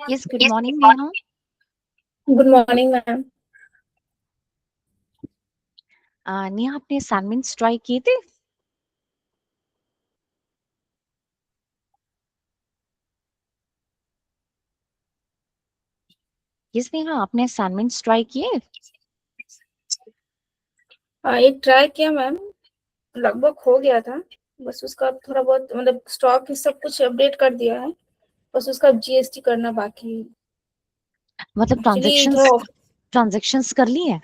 Yes, good morning, Neha. Good morning ma'am. Neha, आपने assignments try किए थे? यस नेहा, आपने असाइनमेंट्स ट्राई किए? एक ट्राई किया मैम, लगभग हो गया था। बस उसका थोड़ा बहुत मतलब स्टॉक सब कुछ अपडेट कर दिया है, बस उसका जीएसटी करना बाकी है। मतलब एक्चुअली ट्रांजैक्शंस थोड़ा ट्रांजैक्शंस कर लिए हैं?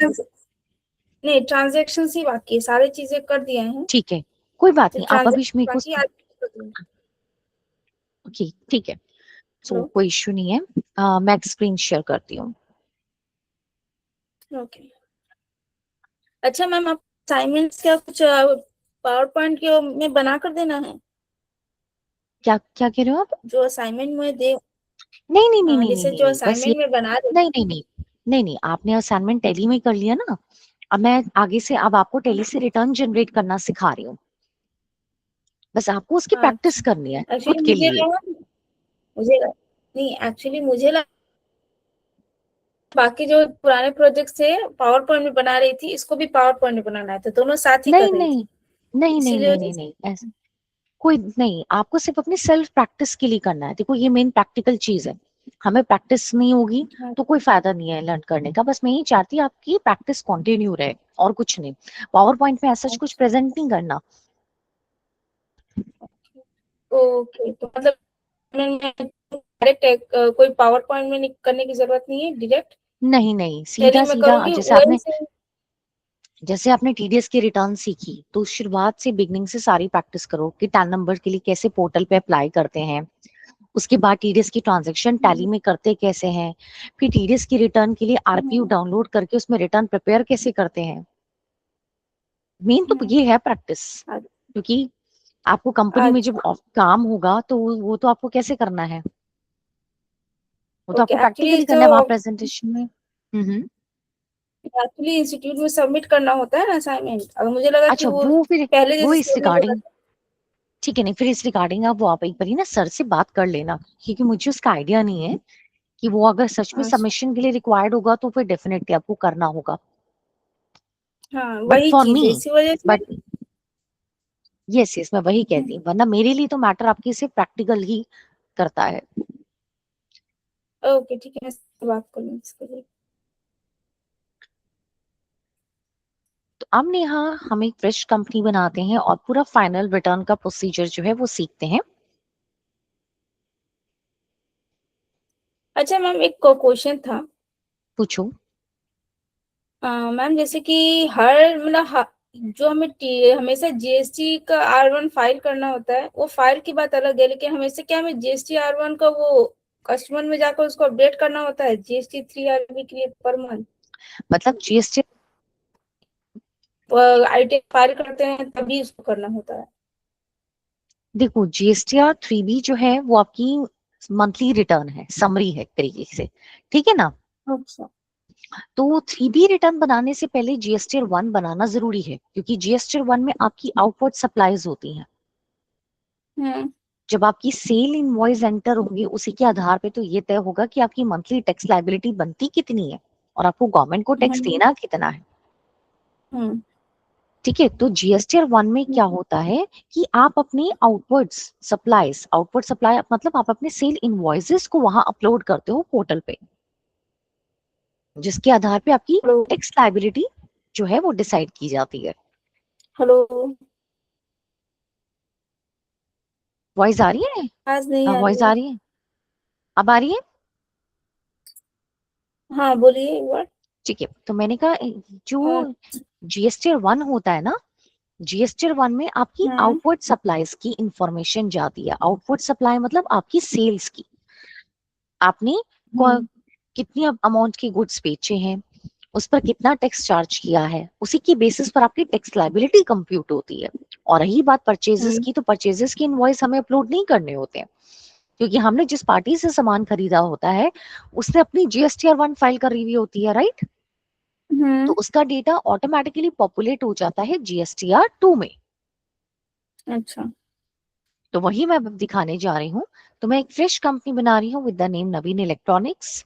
नहीं, ट्रांजेक्शन ही बाकी है, सारी चीजें कर दिए हैं। ठीक है, कोई बात नहीं, आप अभी ट्रांजेक्शन मेरे को बाकी आज कर दूंगी। ओके ठीक है। So hello. कोई इश्यू नहीं है। मैं स्क्रीन शेयर करती हूँ। ओके। अच्छा मैम, आप असाइनमेंट्स क्या कुछ पावर पॉइंट के में बना कर देना है? क्या क्या कह रहे हो आप? जो असाइनमेंट में दे, नहीं नहीं नहीं नहीं नहीं जैसे जो नहीं, बस ये असाइनमेंट में बना रहे। नहीं नहीं नहीं नहीं नहीं, आपने असाइनमेंट टैली में कर लिया ना। अब मैं आगे से अब आपको टैली से रिटर्न जनरेट करना सिखा रही हूँ। बस आपको उसकी प्रैक्टिस अच्छा। करनी है खुद एक्चुअली के लिए। मुझे नहीं, एक्चुअली मुझे बाकी जो पुराने प्रोजेक्ट थे पावर पॉइंट में बना रही थी, इसको भी पावर पॉइंट में बनाना है, तो दोनों साथ ही कर नहीं रही नहीं थी, नहीं नहीं इसीलिए नहीं वजह नहीं से। नहीं, ऐसा कोई नहीं। आपको सिर्फ अपनी सेल्फ प्रैक्टिस के लिए करना है। देखो, ये मेन प्रैक्टिकल चीज है। हमें प्रैक्टिस नहीं होगी हाँ, तो कोई फायदा नहीं है लर्न करने का। बस मैं ये चाहती हूँ आपकी प्रैक्टिस कंटिन्यू रहे, और कुछ नहीं। पावर पॉइंट में ऐसा कुछ अच्छा। प्रेजेंट नहीं करना। ओके, तो मतलब मैं डायरेक्ट कोई पावर पॉइंट में करने की जरूरत नहीं है, डायरेक्ट नहीं नहीं, टैली सीधा में सीधा करूंगी वही से। जैसे आपने टीडीएस की रिटर्न सीखी, तो शुरुआत से बिगनिंग से सारी प्रैक्टिस करो कि टैन नंबर के लिए कैसे पोर्टल पे अप्लाई करते हैं। उसके बाद टीडीएस की ट्रांजैक्शन टैली में करते कैसे हैं। फिर टीडीएस की रिटर्न के लिए आरपीयू डाउनलोड करके उसमें रिटर्न प्रिपेयर कैसे करते हैं। मेन तो ये है प्रैक्टिस। क्योंकि आपको कंपनी में जब अच्छा। काम होगा तो वो तो आपको कैसे करना है, वो तो ओके। आपको एक्चुअली प्रैक्टिकली जो करना है वहां प्रेजेंटेशन में। एक्चुअली इंस्टीट्यूट में सबमिट करना होता है ना असाइनमेंट, अगर मुझे लगा कि अच्छा, वो वो फिर पहले वो जैसे इस सबमिट हो रहा रिगार्डिंग ठीक है। नहीं, फिर इस रिगार्डिंग आप एक बारी ना सर से बात कर लेना, क्योंकि मुझे उसका आइडिया नहीं है कि वो अगर सच में था। अच्छा। सबमिशन के लिए रिक्वायर्ड होगा तो फिर डेफिनेटली आपको करना होगा। हाँ, बट वही फॉर मी चीज है, इसी वजह से। बट यस यस, मैं वही कहती हूँ, वरना मेरे लिए तो मैटर आपकी सिर्फ प्रैक्टिकल ही करता है। ओके ठीक है, मैं इससे बात कर लूंगी इसके लिए। तो अब यहाँ हम एक फ्रेश कंपनी बनाते हैं और पूरा फाइनल रिटर्न का प्रोसीजर जो है वो सीखते हैं। अच्छा मैम, एक क्वेश्चन था। पूछो। मैम जैसे कि हर मतलब जो हमें हमेशा जीएसटी का R1 फाइल करना होता है, वो फाइल की बात अलग है, लेकिन हमेशा क्या हमें जीएसटी R1 का वो कस्टमर में जाकर उसको अपडेट करना होता है जीएसटी 3 RB के लिए पर मंथ? मतलब जीएसटी, आईटी फाइल करते हैं तभी उसको करना होता है। देखो जीएसटीआर 3B जो है वो आपकी मंथली रिटर्न है, समरी है एक तरीके से। ठीक है ना? अच्छा। तो 3B रिटर्न बनाने से पहले जीएसटीआर 1 बनाना जरूरी है, क्योंकि जीएसटीआर 1 में आपकी आउटवर्ड सप्लाईज होती हैं। हम्म। जब आपकी सेल इनवॉइस एंटर होगी, उसी के आधार पे तो ये तय होगा कि आपकी मंथली टैक्स लायबिलिटी बनती कितनी है और आपको गवर्नमेंट को टैक्स हम्म। देना कितना है। हम्म। ठीक है, तो जीएसटीआर 1 में क्या होता है कि आप अपनी आउटवर्ड सप्लाई मतलब आप अपने सेल इनवॉइसेस को वहां अपलोड करते हो पोर्टल पे, जिसके आधार पे आपकी हेलो। टैक्स लायबिलिटी जो है वो डिसाइड की जाती है। हेलो। वॉइस आ रही है? आज नहीं आ वॉइस रही आ है। रही है? अब आ रही है? हाँ बोलिए एक बार। ठीक है, तो मैंने कहा हाँ। जो जीएसटी 1 होता है ना, जीएसटी 1 में आपकी हाँ। आउटवर्ड सप्लाईज की इंफॉर्मेशन जाती है। आउटवर्ड सप्लाई मतलब आपकी सेल्स की। आपने हम्म। कितनी अमाउंट के गुड्स बेचे हैं, उस पर कितना टैक्स चार्ज किया है, उसी की बेसिस पर आपकी टैक्स लायबिलिटी कंप्यूट होती है। और रही बात परचेजेस हम्म। की, तो परचेजेस की इनवॉइस हमें अपलोड नहीं करने होते हैं, क्योंकि हमने जिस पार्टी से सामान खरीदा होता है उसने अपनी जीएसटीआर 1 फाइल करी हुई होती है, राइट? तो हम्म। उसका डेटा ऑटोमेटिकली पॉपुलेट हो जाता है जीएसटीआर 2 में। अच्छा। तो वही मैं अब दिखाने जा रही हूँ। तो मैं एक फ्रेश कंपनी बना रही हूँ with the name Naveen electronics.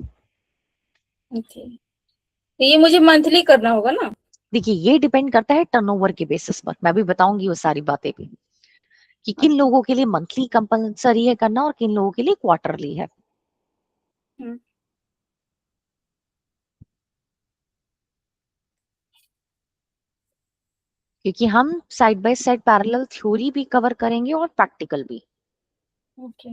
Okay, तो ये मुझे मंथली करना होगा ना? देखिए ये डिपेंड करता है टर्नओवर के बेसिस पर, मैं भी बताऊंगी वो सारी बातें भी, कि किन अच्छा। लोगों के लिए मंथली कंपलसरी है करना और किन लोगों के लिए क्वार्टरली है। हम्म। क्योंकि हम side by side parallel theory भी कवर करेंगे और प्रैक्टिकल भी। ओके।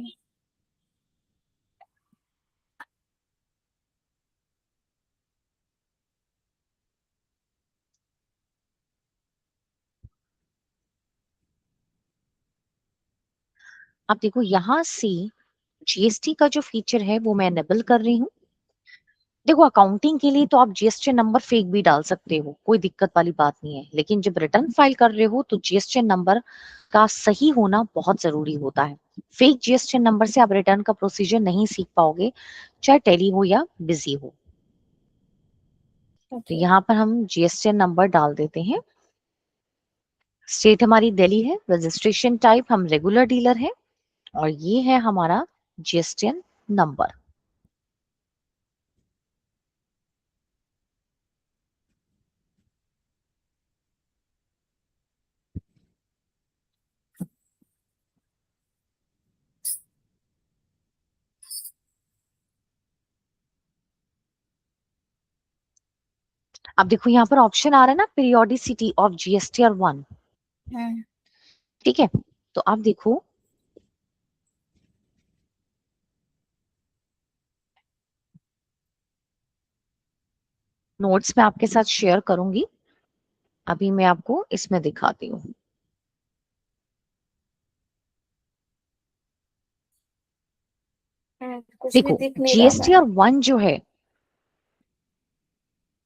अब देखो यहाँ से जीएसटी का जो फीचर है वो मैं एनेबल कर रही हूँ। देखो अकाउंटिंग के लिए तो आप जीएसटी नंबर फेक भी डाल सकते हो, कोई दिक्कत वाली बात नहीं है, लेकिन जब रिटर्न फाइल कर रहे हो तो जीएसटी नंबर का सही होना बहुत जरूरी होता है। फेक जीएसटी नंबर से आप रिटर्न का प्रोसीजर नहीं सीख पाओगे, चाहे टैली हो या बिजी हो। तो ओके। यहाँ पर हम जीएसटी नंबर डाल देते हैं। स्टेट हमारी दिल्ली है, रजिस्ट्रेशन टाइप हम रेगुलर डीलर है, और ये है हमारा जीएसटी नंबर। अब देखो यहाँ पर ऑप्शन आ रहा है ना, पीरियोडिसिटी ऑफ जीएसटीआर 1। हाँ। ठीक है, तो आप देखो नोट्स में आपके साथ शेयर करूंगी, अभी मैं आपको इसमें दिखाती हूँ। कुछ भी देखो दिख नहीं रहा जीएसटीआर मैम। 1 जो है,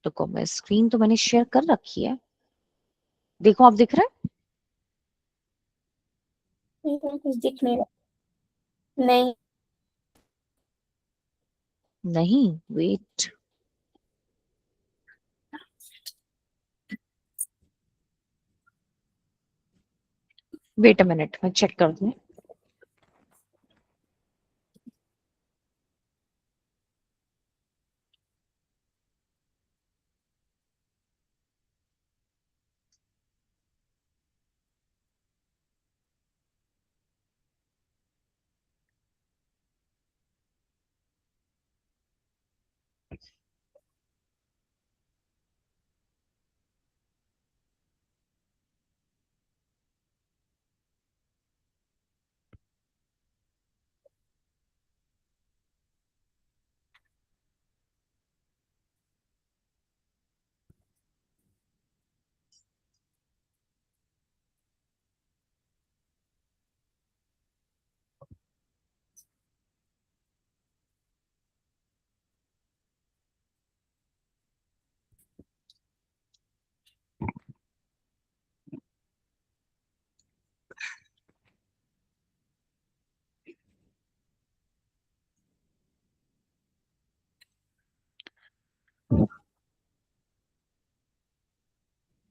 तो मैं स्क्रीन तो मैंने शेयर कर रखी है, देखो आप दिख रहा है? कुछ दिख नहीं रहा। नहीं। नहीं, वेट वेट अ मिनट, मैं चेक कर दूं।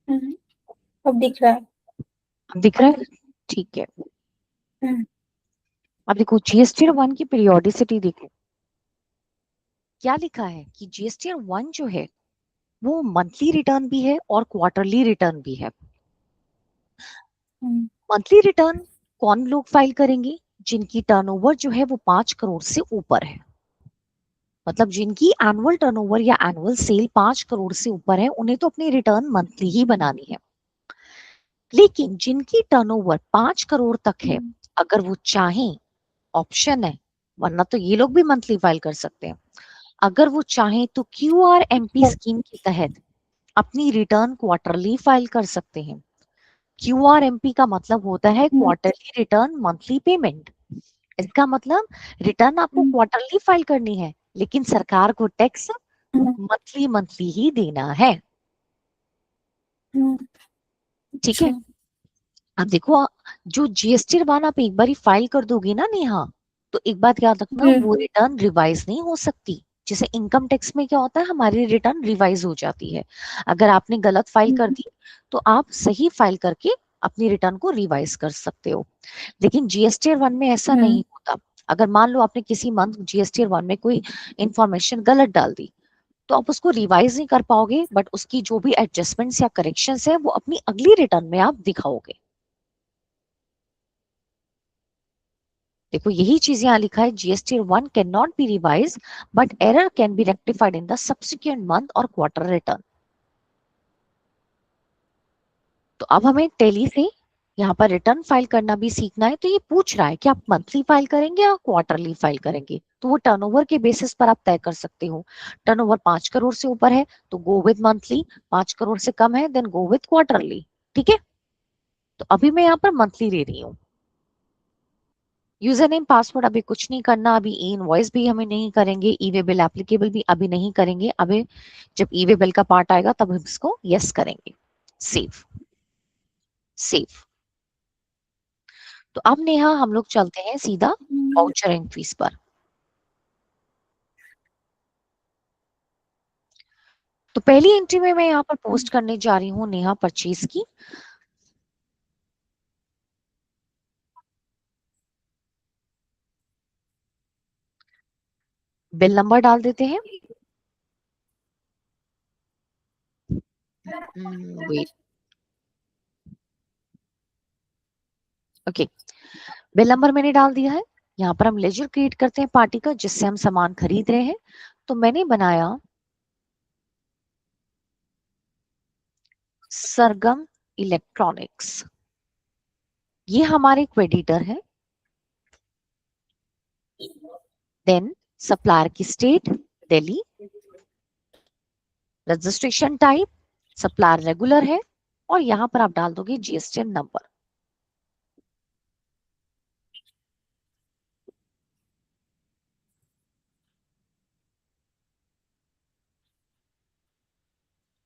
हम्म, अब दिख रहा है। अब दिख रहा है? ठीक है। हम्म। अब देखो जीएसटीआर 1 की पीरियोडिसिटी देखो, क्या लिखा है कि जीएसटीआर 1 जो है वो मंथली रिटर्न भी है और क्वार्टरली रिटर्न भी है। हम्म। मंथली रिटर्न कौन लोग फाइल करेंगे? जिनकी टर्नओवर जो है वो 5 करोड़ से ऊपर है, मतलब जिनकी एनुअल टर्नओवर या एनुअल सेल 5 करोड़ से ऊपर है, उन्हें तो अपनी रिटर्न मंथली ही बनानी है। लेकिन जिनकी टर्नओवर 5 करोड़ तक है, हम्म। अगर वो चाहें, ऑप्शन है, वरना तो ये लोग भी मंथली फाइल कर सकते हैं, अगर वो चाहें तो क्यूआरएमपी स्कीम के तहत अपनी रिटर्न क्वार्टरली फाइल कर सकते हैं। क्यूआरएमपी का मतलब होता है हम्म। Quarterly return monthly payment. इसका मतलब रिटर्न आपको हम्म। क्वार्टरली फाइल करनी है, लेकिन सरकार को टैक्स मंथली मंथली ही देना है। हम्म। ठीक अच्छा। है, अब देखो जो जीएसटी रिटर्न आप एक बार फाइल कर दोगे ना नेहा, तो एक बात याद रखना, हम्म। वो रिटर्न रिवाइज नहीं हो सकती। जैसे इनकम टैक्स में क्या होता है, हमारी रिटर्न रिवाइज हो जाती है। अगर आपने गलत फाइल कर दी तो आप सही फाइल करके अपनी रिटर्न को रिवाइज कर सकते हो। लेकिन जीएसटीआर 1 में ऐसा नहीं होता। अगर मान लो आपने किसी मंथ जीएसटीआर 1 में कोई इंफॉर्मेशन गलत डाल दी, तो आप उसको रिवाइज नहीं कर पाओगे, बट उसकी जो भी एडजस्टमेंट्स या करेक्शंस है वो अपनी अगली रिटर्न में आप दिखाओगे। देखो यही चीज यहाँ लिखा है, GST 1 can not be revise but error can be rectified in the subsequent month और क्वार्टर रिटर्न। तो अब हमें टेली से यहाँ पर रिटर्न फाइल करना भी सीखना है। तो ये पूछ रहा है कि आप मंथली फाइल करेंगे या क्वार्टरली फाइल करेंगे, तो वो टर्नओवर के बेसिस पर आप तय कर सकते हो। टर्नओवर 5 करोड़ से ऊपर है तो गो विद मंथली, 5 करोड़ से कम है देन गो विद क्वार्टरली। ठीक है, तो अभी मैं यहाँ पर मंथली ले रही हूँ। यूजर नेम पासवर्ड अभी कुछ नहीं करना, अभी ई इनवॉइस भी हमें नहीं करेंगे, ई वे बिल एप्लीकेबल भी अभी नहीं करेंगे। अभी जब ई वे बिल का पार्ट आएगा तब हम इसको यस करेंगे। Save save. तो अब नेहा हम लोग चलते हैं सीधा वाउचर एंट्रीज पर। तो पहली एंट्री में मैं यहाँ पर पोस्ट करने जा रही हूँ नेहा परचेज की। बिल नंबर डाल देते हैं। वेट, ओके, बिल नंबर मैंने डाल दिया है। यहाँ पर हम लेजर क्रिएट करते हैं पार्टी का जिससे हम सामान खरीद रहे हैं। तो मैंने बनाया सरगम इलेक्ट्रॉनिक्स, ये हमारे क्रेडिटर है। देन सप्लायर की state Delhi, registration type supplier regular है, और यहां पर आप डाल दोगे जीएसटीएन नंबर।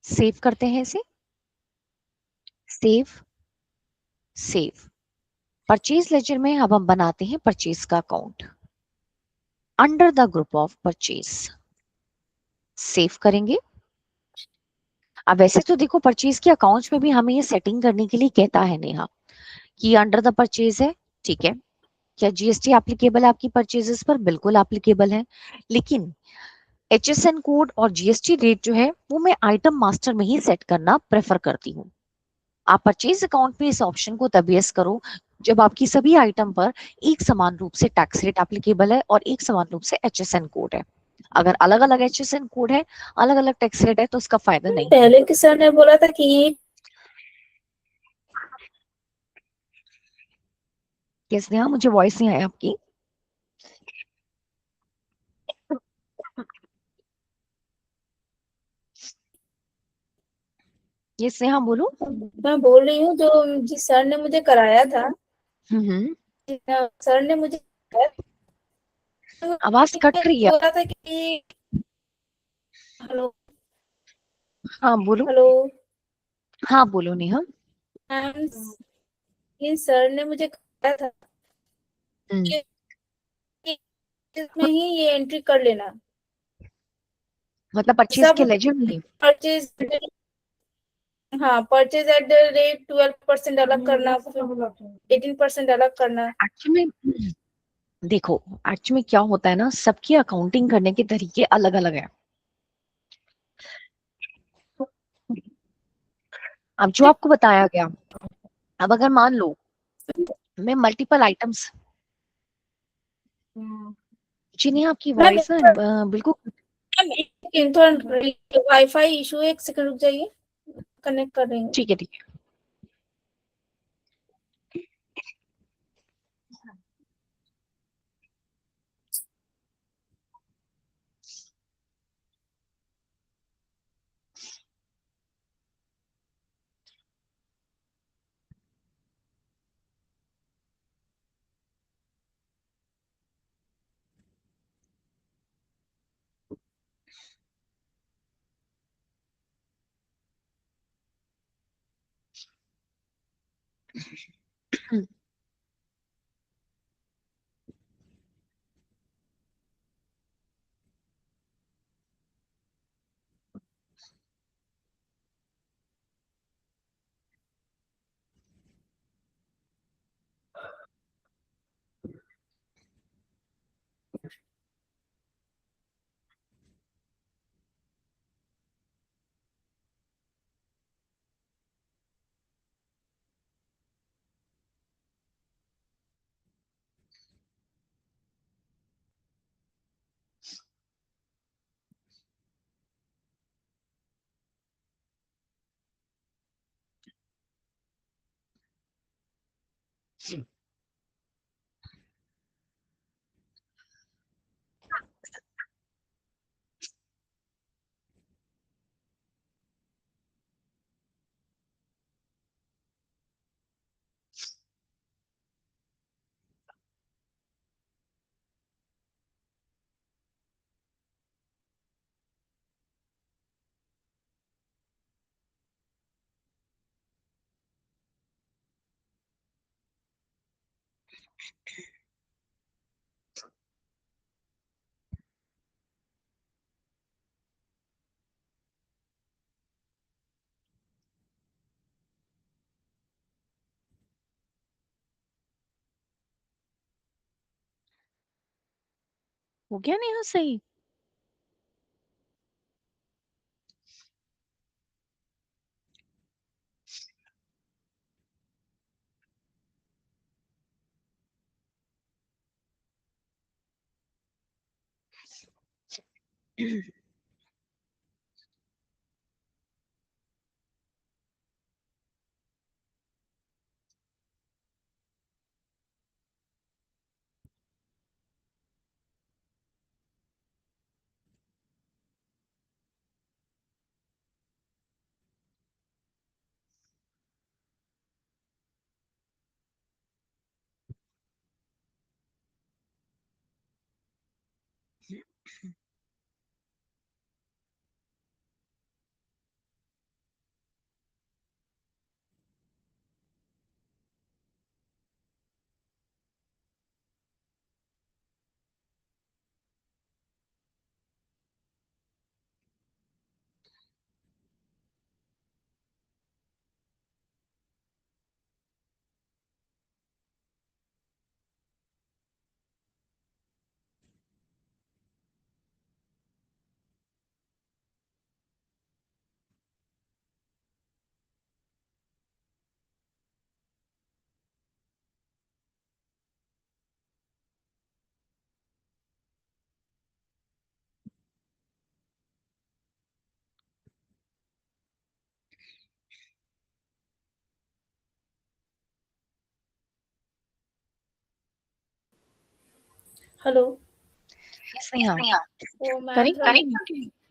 सेव करते हैं इसे, सेव सेव। परचेज लेजर में अब हम बनाते हैं परचेज का account under the group of purchase. Save करेंगे। अब वैसे तो देखो परचेज के अकाउंट्स में भी हमें ये सेटिंग करने के लिए कहता है नेहा कि अंडर द परचेज है। ठीक है, क्या जीएसटी एप्लीकेबल है आपकी परचेजेस पर? बिल्कुल एप्लीकेबल है, लेकिन एचएसएन कोड और जीएसटी रेट जो है वो मैं आइटम मास्टर में ही सेट करना प्रेफर करती हूँ। आप परचेज अकाउंट में इस ऑप्शन को तब यस करो जब आपकी सभी आइटम पर एक समान रूप से टैक्स रेट एप्लीकेबल है और एक समान रूप से एचएसएन कोड है। अगर अलग अलग एचएसएन कोड है, अलग अलग टैक्स रेट है, तो उसका फायदा नहीं है। पहले के सर ने बोला था कि ये कैसे? हाँ, मुझे वॉइस नहीं आया आपकी। ये से हाँ बोलो। मैं बोल रही हूँ जो जिस सर ने मुझे कराया था, हम्म, सर ने मुझे आवाज कट रही है। बोला था कि हेलो हाँ बोलो। हेलो हाँ बोलो नेहा। मैम, ये सर ने मुझे कराया था हम्म, कि इसमें ही ये एंट्री कर लेना। मतलब परचेज के सब लेजर में ही। परचेज, हाँ परचेज एट द रेट 12% अलग करना, 18% अलग करना। एक्चुअली देखो, एक्चुअली में क्या होता है ना, सबकी अकाउंटिंग करने के तरीके अलग अलग है। अब जो आपको बताया गया, अब अगर मान लो मैं मल्टीपल आइटम्स, जी नहीं आपकी मैम वॉइस ना बिल्कुल। वाईफाई इशू है, एक सेकंड रुक जाइए, कनेक्ट कर रही हूँ। ठीक है ठीक है। हो गया नेहा सही? हेलो। यस नेहा, वो मैम करें थोड़ा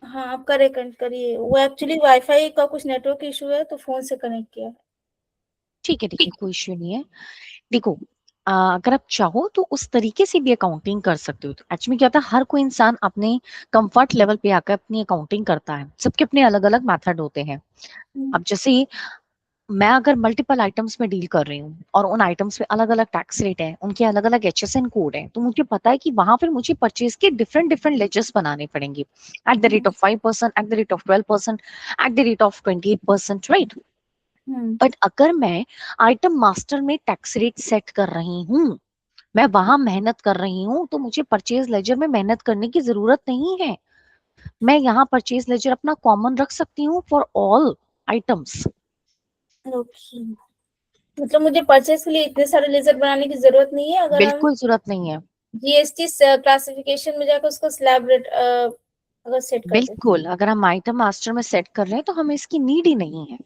हाँ आप कनेक्ट करिए, वो एक्चुअली वाईफाई का कुछ नेटवर्क इशू है तो फोन से कनेक्ट किया है। ठीक है, कोई इश्यू नहीं है। देखो, अगर आप चाहो तो उस तरीके से भी अकाउंटिंग कर सकते हो। तो एक्चुअली क्या होता है, हर कोई इंसान अपने कंफर्ट लेवल पे आकर अपनी अकाउंटिंग करता है, सबके अपने अलग अलग मेथड होते हैं। अब जैसे मैं अगर मल्टीपल आइटम्स में डील कर रही हूँ और उन आइटम्स पे अलग अलग टैक्स रेट है, उनके अलग अलग HSN कोड है, तो मुझे पता है कि वहां पर मुझे परचेज के डिफरेंट डिफरेंट लेजर्स बनाने पड़ेंगे, at the rate of 5%, at the rate of 12%, at the rate of 28%, right? But अगर मैं आइटम मास्टर में टैक्स रेट सेट कर रही हूँ, मैं वहां मेहनत कर रही हूँ, तो मुझे परचेज लेजर में मेहनत करने की जरूरत नहीं है। मैं यहाँ परचेज लेजर अपना कॉमन रख सकती हूँ फॉर ऑल आइटम्स। ओके, मतलब मुझे परचेज के लिए इतने सारे लेजर बनाने की जरूरत नहीं है अगर हम बिल्कुल जरूरत नहीं है। जीएसटी क्लासिफिकेशन में जाकर उसको स्लैब रेट अगर सेट कर दे। बिल्कुल, अगर हम आइटम मास्टर में सेट कर रहे हैं तो हमें इसकी नीड ही नहीं है।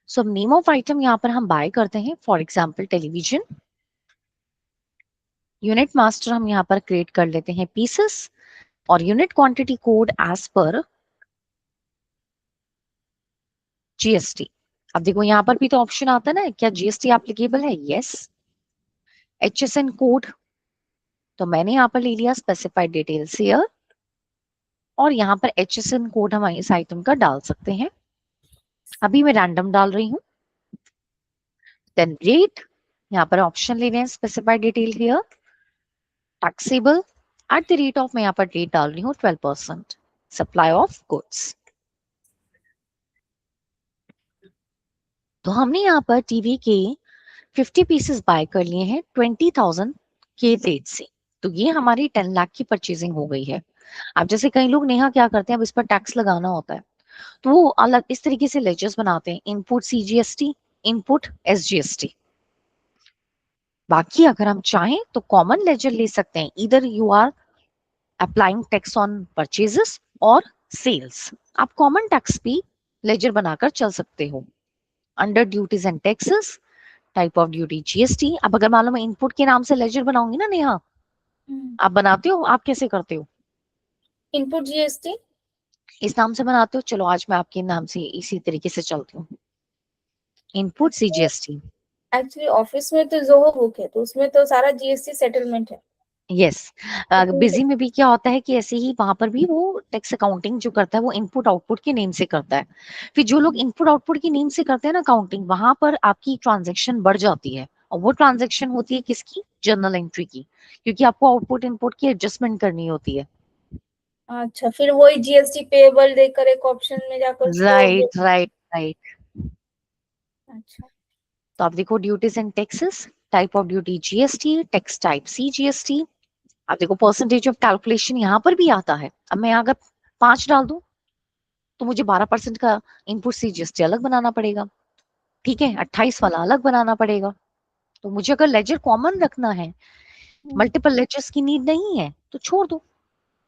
सो नेम ऑफ आइटम यहाँ पर हम बाय करते हैं, for example television. Unit master हम यहाँ पर क्रिएट कर लेते हैं पीसेस, और unit quantity code as per GST। अब देखो यहाँ पर भी तो ऑप्शन आता है ना, क्या GST एप्लीकेबल है? यस। HSN कोड, तो मैंने यहाँ पर ले लिया स्पेसिफाइड डिटेल्स हियर, और यहाँ पर HSN कोड हम इस आइटम का डाल सकते हैं। अभी मैं रैंडम डाल रही हूँ। देन रेट, यहाँ पर ऑप्शन ले रहे हैं specified detail here, taxable, at the rate of, मैं यहाँ पर रेट डाल रही हूँ 12%, सप्लाई ऑफ गुड्स। तो हमने यहाँ पर टीवी के 50 पीसेस बाय कर लिए हैं 20,000 के रेट से। तो ये हमारी 10 लाख की परचेजिंग हो गई है। अब जैसे कई लोग नेहा क्या करते हैं, अब इस पर टैक्स लगाना होता है, तो वो अलग इस तरीके से लेजर्स बनाते हैं, इनपुट CGST, इनपुट SGST। बाकी अगर हम चाहें तो कॉमन लेजर ले सकते हैं, इधर you are applying tax on purchases और सेल्स, आप कॉमन टैक्स भी लेजर बनाकर चल सकते हो। Under duties and taxes, type of duty GST. अब अगर मान लो मैं इनपुट के नाम से लेजर बनाऊंगी ना नेहा, आप बनाते हो, आप कैसे करते हो? Input GST. इस नाम से बनाते हो? चलो आज मैं आपके नाम से इसी तरीके से चलती हूँ, इनपुट सी अच्छा, जीएसटी। एक्चुअली ऑफिस में तो जोहो बुक है, तो उसमें तो सारा जीएसटी सेटलमेंट है। यस। तो बिजी में भी क्या होता है कि ऐसे ही वहां पर भी वो टैक्स अकाउंटिंग जो करता है वो इनपुट आउटपुट के नेम से करता है। फिर जो लोग इनपुट आउटपुट की नेम से करते हैं ना अकाउंटिंग, वहां पर आपकी ट्रांजैक्शन बढ़ जाती है, और वो ट्रांजैक्शन होती है किसकी? जर्नल एंट्री की, क्योंकि आपको आउटपुट इनपुट की एडजस्टमेंट करनी होती है। अच्छा, फिर वही जीएसटी पेबल देकर एक ऑप्शन में जाकर उसको राइट राइट राइट। अच्छा। तो आप देखो duties and taxes, type of duty GST, tax type C GST. आप देखो परसेंटेज ऑफ कैलकुलेशन यहाँ पर भी आता है। अब मैं अगर 5 डाल दूं तो मुझे 12% का इनपुट सी जीएसटी अलग बनाना पड़ेगा, ठीक है, 28 वाला अलग बनाना पड़ेगा। तो मुझे अगर लेजर कॉमन रखना है, मल्टीपल लेजर्स की नीड नहीं है, तो छोड़ दो,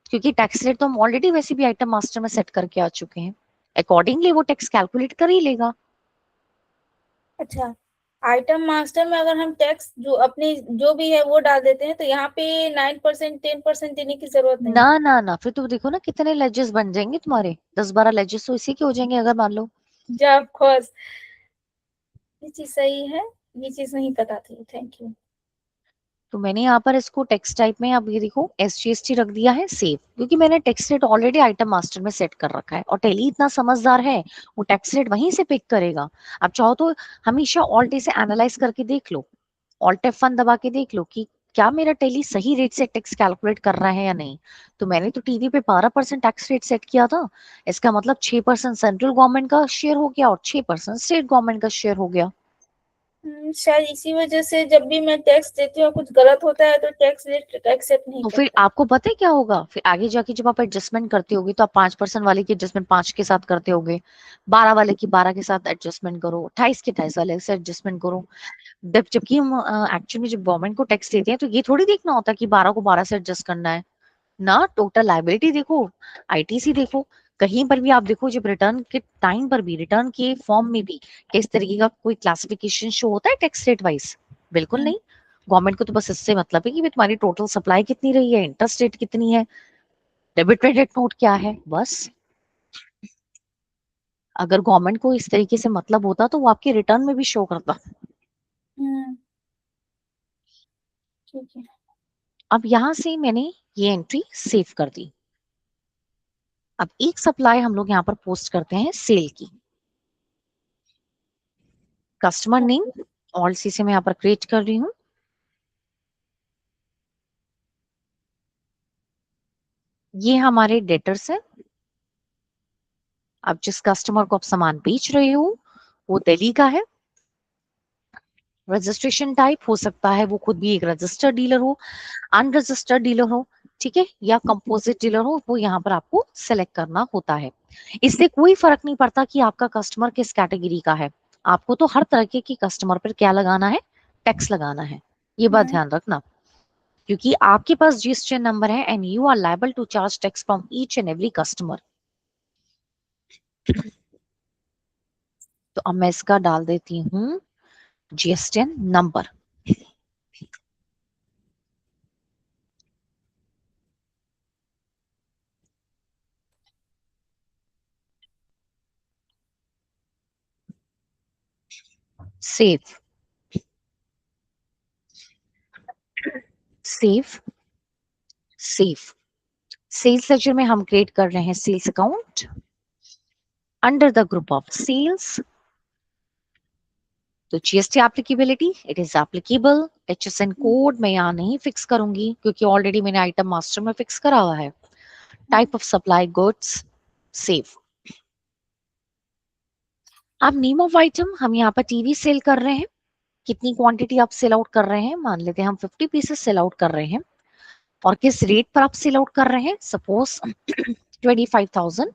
क्योंकि टैक्स रेट तो हम ऑलरेडी वैसे भी आइटम मास्टर में सेट करके आ चुके हैं, अकॉर्डिंगली वो टैक्स कैलकुलेट कर ही लेगा। अच्छा, आइटम मास्टर में अगर हम टैक्स जो अपनी जो भी है वो डाल देते हैं, तो यहाँ पे 9%, 10% देने की जरूरत नहीं ना है। ना ना, फिर तो देखो ना कितने लेजर्स बन जाएंगे तुम्हारे, 10-12 लेजर्स तो इसी के हो जाएंगे अगर मान लो। जा ऑफ कोर्स, ये चीज सही है, ये चीज नहीं पता थी, थैंक यू। तो मैंने यहाँ पर इसको टेक्स्ट टाइप में, अब ये देखो एसजीएसटी रख दिया है सेव, क्योंकि मैंने tax rate already item master में सेट कर रखा है, और टेली इतना समझदार है, वो टैक्स रेट वहीं से पिक करेगा। अब चाहो तो हमेशा ऑल्ट से एनालाइज करके देख लो, ऑल्ट F1 दबा के देख लो कि क्या मेरा टेली सही रेट से टैक्स कैलकुलेट कर रहा है या नहीं। तो मैंने तो टीवी पे 12% टैक्स रेट सेट किया था, इसका मतलब 6% सेंट्रल गवर्नमेंट का शेयर हो गया और 6% स्टेट गवर्नमेंट का शेयर हो गया। शायद इसी वजह से जब भी मैं टैक्स देती हूँ कुछ गलत होता है तो टैक्स रेट एक्सेप्ट नहीं तो फिर करता। आपको पता है क्या होगा, फिर आगे जाके जब आप एडजस्टमेंट करते होगे तो आप 5% वाले की एडजस्टमेंट 5 के साथ करते होगे, 12 वाले की 12 के साथ एडजस्टमेंट करो, 28 के 28 वाले से एडजस्टमेंट करो। जबकि हम एक्चुअली जब गवर्नमेंट को टैक्स देते हैं तो ये थोड़ी देखना होता कि 12 को 12 से एडजस्ट करना है ना। टोटल लाइबिलिटी देखो, आईटीसी देखो, कहीं पर भी आप देखो, जब रिटर्न के टाइम पर भी, रिटर्न के फॉर्म में भी किस तरीके का कोई क्लासिफिकेशन शो होता है टैक्स रेट वाइज? बिल्कुल हम्म नहीं। गवर्नमेंट को तो बस इससे मतलब है कि भी तुम्हारी टोटल सप्लाई कितनी रही है, इंटरेस्ट रेट कितनी है, डेबिट क्रेडिट नोट क्या है, बस। अगर गवर्नमेंट को इस तरीके से मतलब होता तो वो आपके रिटर्न में भी शो करता। हम्म, ठीक है। अब यहां से मैंने ये एंट्री सेव कर दी। अब एक सप्लाई हम लोग यहाँ पर पोस्ट करते हैं सेल की, कस्टमर नेम ऑल सी से मैं यहाँ पर क्रिएट कर रही हूँ। ये हमारे डेटर्स है। अब जिस कस्टमर को आप सामान बेच रहे हो वो दिल्ली का है। रजिस्ट्रेशन टाइप हो सकता है वो खुद भी एक रजिस्टर्ड डीलर हो, अनरजिस्टर्ड डीलर हो, ठीक है, या कंपोजिट डीलर हो, वो यहाँ पर आपको सेलेक्ट करना होता है। इससे कोई फर्क नहीं पड़ता कि आपका कस्टमर किस कैटेगरी का है, आपको तो हर तरह के कस्टमर पर क्या लगाना है, टैक्स लगाना है। ये बात हम्म ध्यान रखना, क्योंकि आपके पास जीएसटी नंबर है and you are liable to charge tax from each and every customer. तो अब मैं इसका डाल देती हूँ GST number. Save, save, save. Sales ledger में हम क्रिएट कर रहे हैं sales account under the group of sales. तो GST applicability, it is applicable. HSN code मैं यहाँ नहीं फिक्स करूंगी क्योंकि ऑलरेडी मैंने आइटम मास्टर में फिक्स करा हुआ है। Type of supply goods, save. अब नेम ऑफ आइटम हम यहाँ पर टीवी सेल कर रहे हैं, कितनी क्वांटिटी आप सेल आउट कर रहे हैं, मान लेते हैं हम 50 पीसेस सेल आउट कर रहे हैं, और किस रेट पर आप सेल आउट कर रहे हैं, सपोज 25,000।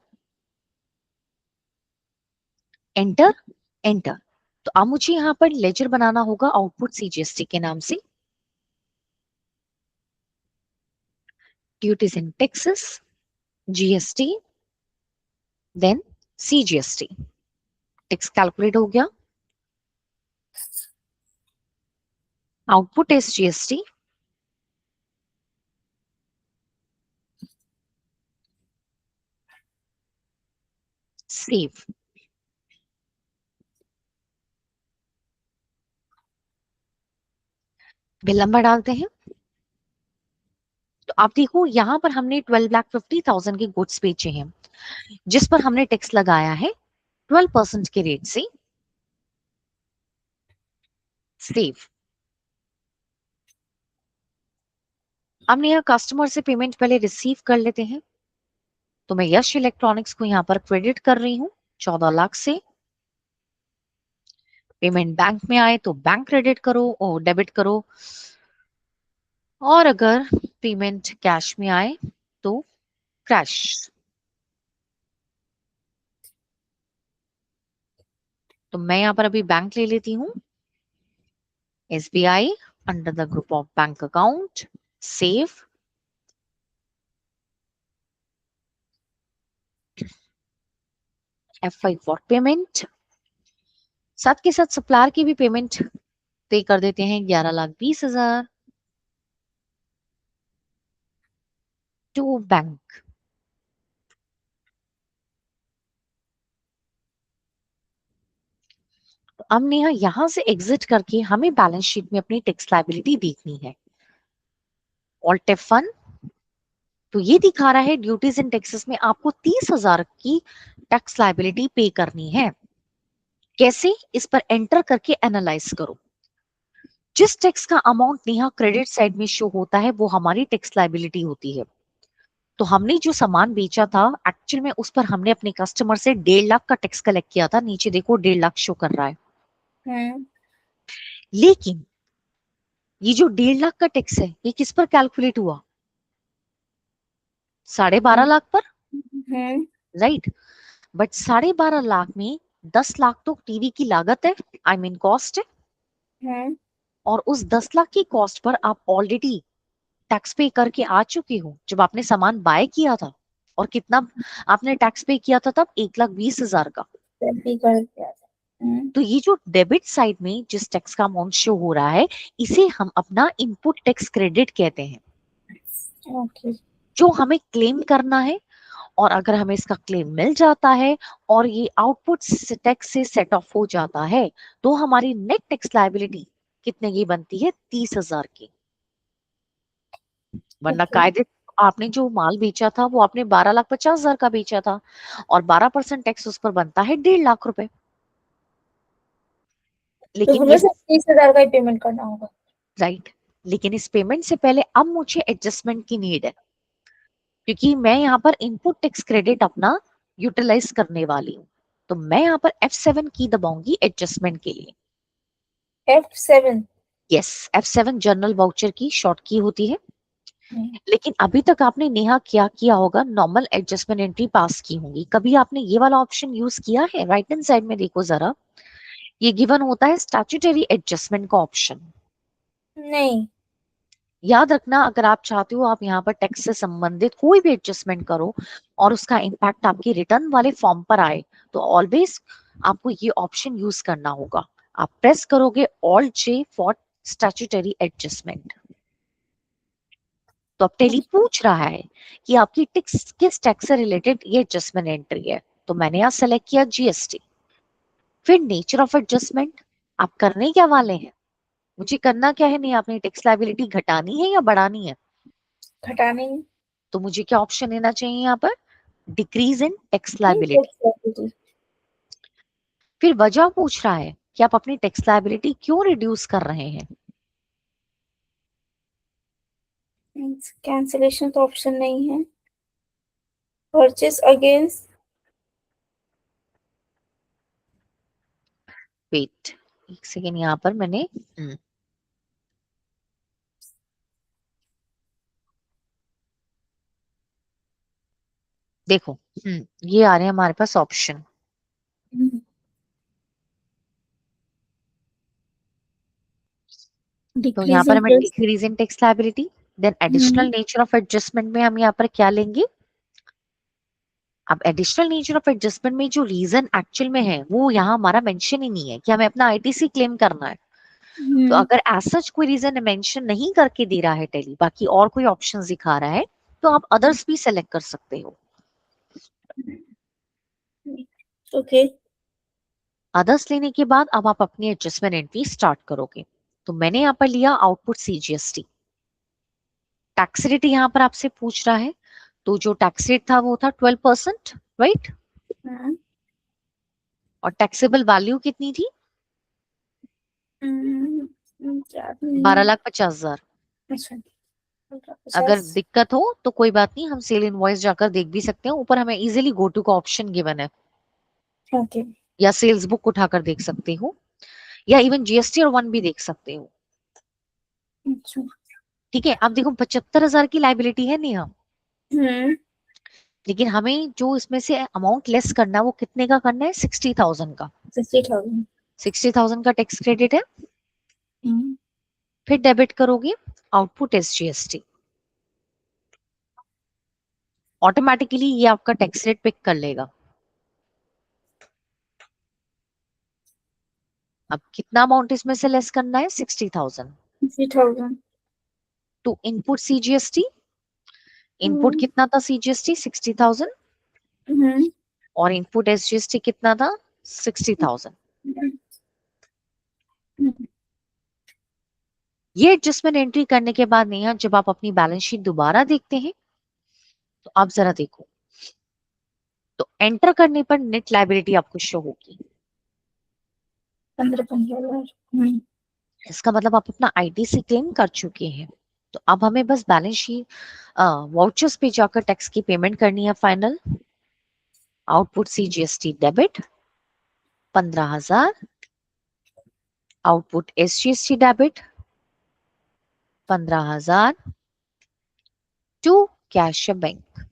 Enter, enter. तो अब मुझे यहाँ पर लेजर बनाना होगा आउटपुट सीजीएसटी के नाम से, duties and taxes, GST, then CGST tax calculate हो गया, output is GST, save. Bill number डालते हैं। तो आप देखो यहाँ पर हमने 12,50,000 के गुड्स बेचे हैं जिस पर हमने टैक्स लगाया है 12% के रेट से, सेव। हमने यहाँ कस्टमर से पेमेंट पहले रिसीव कर लेते हैं, तो मैं यश इलेक्ट्रॉनिक्स को यहाँ पर क्रेडिट कर रही हूँ 14 लाख से। पेमेंट बैंक में आए तो बैंक क्रेडिट करो और डेबिट करो, और अगर पेमेंट कैश में आए तो क्रैश। तो मैं यहाँ पर अभी बैंक ले लेती हूँ, SBI under the group of bank account, save. F5 for payment. साथ के साथ सप्लायर की भी पेमेंट पे कर देते हैं 11,20,000 टू बैंक। तो अब नेहा यहां से एग्जिट करके हमें बैलेंस शीट में अपनी टैक्स लायबिलिटी देखनी है। ऑल्ट F1, तो ये दिखा रहा है ड्यूटीज एंड टैक्सेस में आपको 30,000 की टैक्स लायबिलिटी पे करनी है। कैसे, इस पर एंटर करके एनालाइज करो। जिस टैक्स का अमाउंट नेहा क्रेडिट साइड में शो होता है वो हमारी टैक्स लायबिलिटी होती है। तो हमने जो सामान बेचा था एक्चुअल में उस पर हमने अपने कस्टमर से 1.5 लाख का टैक्स कलेक्ट किया था, नीचे देखो 1.5 लाख शो कर रहा है। हम्म लेकिन ये जो 1.5 लाख का टैक्स है ये किस पर कैलकुलेट हुआ? 12.5 लाख पर, हम्म राइट। बट 12.5 लाख में 10 लाख तो टीवी की लागत है, आई मीन कॉस्ट है। हम्म और उस 10 लाख की कॉस्ट पर आप ऑलरेडी टैक्स पे करके आ चुके हो जब आपने सामान बाय किया था। और कितना आपने टैक्स पे किया था तब? 1,20,000 का। भी कर दिया था। तो ये जो डेबिट साइड में जिस टैक्स का अमाउंट शो हो रहा है इसे हम अपना इनपुट टैक्स क्रेडिट कहते हैं, ओके। जो हमें क्लेम करना है। और अगर हमें इसका क्लेम मिल जाता है और ये आउटपुट टैक्स से सेट ऑफ हो जाता है तो हमारी नेट टैक्स लायबिलिटी कितने की बनती है? 30,000 की। वरना ओके। कायदे आपने जो माल बेचा था वो आपने 12,50,000 का बेचा था और 12% टैक्स उस पर बनता है 1.5 लाख रुपए। तो लेकिन हमें ये, सिर्फ 30,000 का ही पेमेंट करना होगा। राइट, लेकिन इस पेमेंट से पहले अब मुझे एडजस्टमेंट की नीड है, क्योंकि मैं यहाँ पर इनपुट टैक्स क्रेडिट अपना यूटिलाइज करने वाली हूँ। तो मैं यहाँ पर F7 की दबाऊंगी एडजस्टमेंट के लिए। F7। Yes, F7 journal voucher की शॉर्ट की होती है। लेकिन अभी तक आपने नेहा क्या किया होगा, नॉर्मल एडजस्टमेंट एंट्री पास की होंगी। कभी आपने ये वाला ऑप्शन यूज किया है? राइट हैंड साइड में देखो जरा, ये गिवन होता है स्टैट्यूटरी एडजस्टमेंट का ऑप्शन। नहीं। याद रखना, अगर आप चाहते हो आप यहाँ पर टैक्स से संबंधित कोई भी एडजस्टमेंट करो और उसका इम्पैक्ट आपकी रिटर्न वाले फॉर्म पर आए तो ऑलवेज आपको ये ऑप्शन यूज करना होगा। आप प्रेस करोगे Alt J for statutory adjustment. तो अब टेली पूछ रहा है कि आपकी टैक्स किस टैक्स से रिलेटेड ये एडजस्टमेंट एंट्री है। तो मैंने यहाँ सेलेक्ट किया GST। फिर नेचर ऑफ एडजस्टमेंट, आप करने क्या वाले हैं? मुझे करना क्या है? नहीं, आपने टैक्स लायबिलिटी घटानी है या बढ़ानी है? घटाने। तो मुझे क्या ऑप्शन लेना चाहिए यहाँ पर? डिक्रीज इन टैक्स नहीं, लायबिलिटी। Tax liability. फिर वजह पूछ रहा है कि आप अपनी टैक्स लायबिलिटी क्यों रिड्यूस कर रहे हैं। कैंसिलेशन तो ऑप्शन नहीं है। Purchase against. वेट एक सेकेंड, यहाँ पर मैंने देखो, ये आ रहे हैं हमारे पास ऑप्शन। तो यहाँ पर डिक्रीजिंग हमें plus. Decrease in tax liability, then additional nature of adjustment में हम यहाँ पर क्या लेंगे? अब एडिशनल नेचर ऑफ एडजस्टमेंट में जो रीजन एक्चुअल में है वो यहाँ हमारा मेंशन ही नहीं है कि हमें अपना आईटीसी क्लेम करना है। तो अगर एज सच कोई रीजन मेंशन नहीं करके दे रहा है टेली, बाकी और कोई ऑप्शन दिखा रहा है, तो आप अदर्स भी सेलेक्ट कर सकते हो। ओके। अदर्स लेने के बाद अब आप अपनी एडजस्टमेंट एंट्री स्टार्ट करोगे। तो मैंने यहाँ पर लिया आउटपुट सीजीएसटी। टैक्स रेट यहाँ पर आपसे पूछ रहा है, तो जो टैक्स रेट था वो था 12%, राइट। और टैक्सेबल वैल्यू कितनी थी? 12,50,000। अच्छा, अगर 50। दिक्कत हो तो कोई बात नहीं, हम सेल इनवॉइस जाकर देख भी सकते हैं, ऊपर हमें इजीली गो टू का ऑप्शन गिवन है, ओके। या सेल्स बुक उठाकर देख सकते हो, या इवन जीएसटी और वन भी देख सकते हो। अच्छा। ठीक है, अब देखो 75,000 की लाइबिलिटी है नेहा, लेकिन हमें जो इसमें से अमाउंट लेस करना है वो कितने का करना है? 60,000 का। 60,000। 60,000 का टैक्स क्रेडिट है। फिर डेबिट करोगे आउटपुट एसजीएसटी, ऑटोमेटिकली ये आपका टैक्स रेट पिक कर लेगा। अब कितना अमाउंट इसमें से लेस करना है? 60,000। 60,000। टू इनपुट सीजीएसटी, इनपुट कितना था सीजीएसटी? 60,000। और इनपुट एसजीएसटी कितना था? 60,000। ये एडजस्टमेंट एंट्री करने के बाद नेहा जब आप अपनी बैलेंस शीट दोबारा देखते हैं, तो आप जरा देखो, तो एंटर करने पर नेट लायबिलिटी आपको शो होगी। 15,000। इसका मतलब आप अपना आईटीसी क्लेम कर चुके हैं। तो अब हमें बस बैलेंस शीट वाउचर्स पे जाकर टैक्स की पेमेंट करनी है final. Output CGST debit 15,000, output SGST debit 15,000 to cash bank.